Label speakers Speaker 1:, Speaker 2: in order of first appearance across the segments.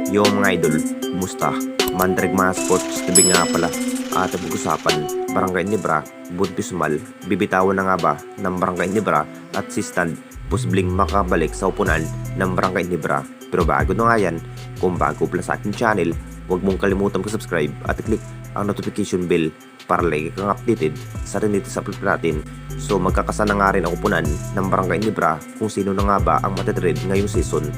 Speaker 1: Yo mga idol, kumusta? Mandrag mga sports, tabi nga pala. At pag-usapan, Barangay Nibra, Buntismal, bibitawan na nga ba ng Barangay Nibra at si Stand posibleng makabalik sa upunan ng Barangay Nibra. Pero bago na nga yan, kung bago pala sa aking channel, huwag mong kalimutan mag-subscribe at i-click ang notification bell para lagi kang updated sa riniti sa upload natin. So magkakasana nga rin ang upunan ng Barangay Nibra kung sino na nga ba ang matitrade ngayong season.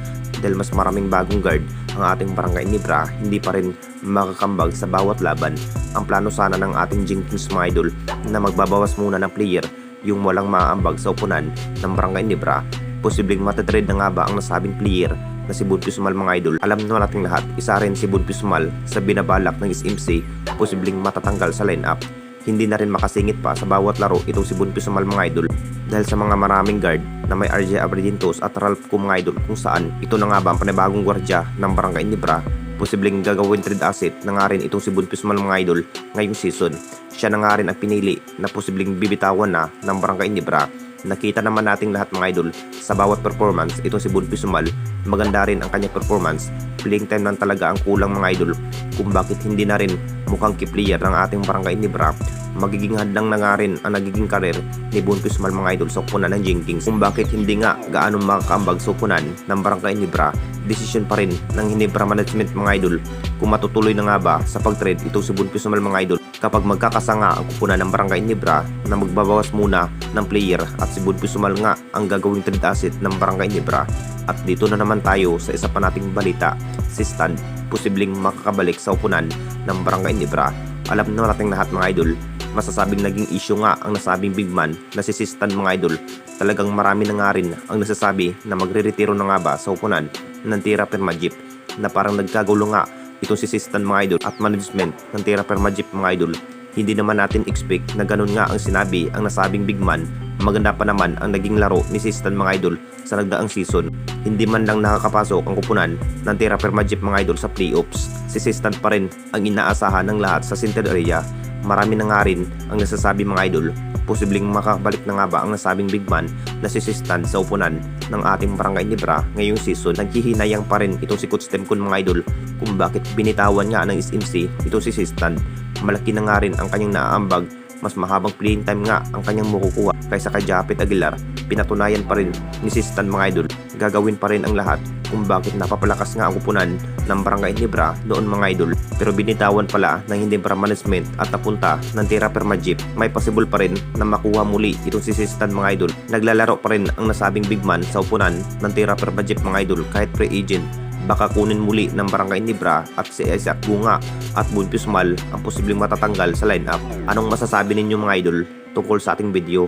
Speaker 1: Dahil mas maraming bagong guard ang ating Barangay Nibra, hindi pa rin makakambag sa bawat laban. Ang plano sana ng ating Jenkins mga idol na magbabawas muna ng player yung walang maaambag sa upunan ng Barangay Nibra. Posibleng matitrade na nga ba ang nasabing player na si Buntismal mga idol. Alam na nating lahat, isa rin si Buntismal sa binabalak ng SMC, posibleng matatanggal sa lineup. Hindi na rin makasingit pa sa bawat laro itong si Buntismal mga idol dahil sa mga maraming guard na may RJ Abradintos at Ralph Cum mga idol, kung saan ito na nga ba ang panibagong gwardya ng Barangay Nibra. Posibleng gagawin trade asset na nga rin itong si Buntismal mga idol ngayong season. Siya na nga rin ang pinili na posibleng bibitawan na ng Barangay Nibra. Nakita naman nating lahat mga idol sa bawat performance itong si Buntismal, maganda rin ang kanyang performance. Playing time lang talaga ang kulang mga idol kung bakit hindi na rin mukhang key player ng ating Barangay Nibra. Magiging hadlang na nga rin ang nagiging karir ni Buntismal mga idol sa upunan ng Jenkins. Kung bakit hindi nga gaano makakambag sa upunan ng Barangay Nibra, decision pa rin ng Hinebra Management mga idol kung matutuloy na nga ba sa pag-trade itong si Buntismal mga idol. Kapag magkakasanga ang upunan ng Barangay Nibra na magbabawas muna ng player at si Buntismal nga ang gagawing trade asset ng Barangay Nibra. At dito na naman tayo sa isa pa nating balita, si Stan posibleng makakabalik sa upunan ng Barangay Nibra. Alam na nating lahat mga idol, masasabing naging issue nga ang nasabing big man na si Stan mga idol. Talagang marami na nga rin ang nasasabi na magre-retiro na nga ba sa upunan ng Tira Permajip, na parang nagkagulo nga itong si Stan mga idol at management ng Tira Permajip mga idol. Hindi naman natin expect na ganun nga ang sinabi ang nasabing big man. Maganda pa naman ang naging laro ni Stan mga idol sa nagdaang season. Hindi man lang nakakapasok ang kupunan ng Tira Permajip mga idol sa playoffs. Si Stan pa rin ang inaasahan ng lahat sa center area. Marami na nga rin ang nasasabi mga idol, posibleng makabalik na nga ba ang nasabing big man na si Stan sa upunan ng ating Barangay Nibra ngayong season. Naghihinayang pa rin itong si Coach Temcon mga idol kung bakit binitawan nga ng SMC itong si Stan. Malaki na nga rin ang kanyang naaambag, mas mahabang playing time nga ang kanyang makukuha kaysa kay Japet Aguilar. Pinatunayan pa rin ni Stan mga idol, gagawin pa rin ang lahat kung bakit napapalakas nga ang kupunan ng Barangay Nibra noon mga idol. Pero binitawan pala ng Hinebra Management at napunta ng Tira Permajip. May possible pa rin na makuha muli itong si Stan mga idol. Naglalaro pa rin ang nasabing big man sa upunan ng Tira Permajip mga idol kahit free agent. Baka kunin muli ng Barangay Nibra at si Isaac Bunga at Buntismal ang posibleng matatanggal sa lineup. Anong masasabi ninyo mga idol tungkol sa ating video?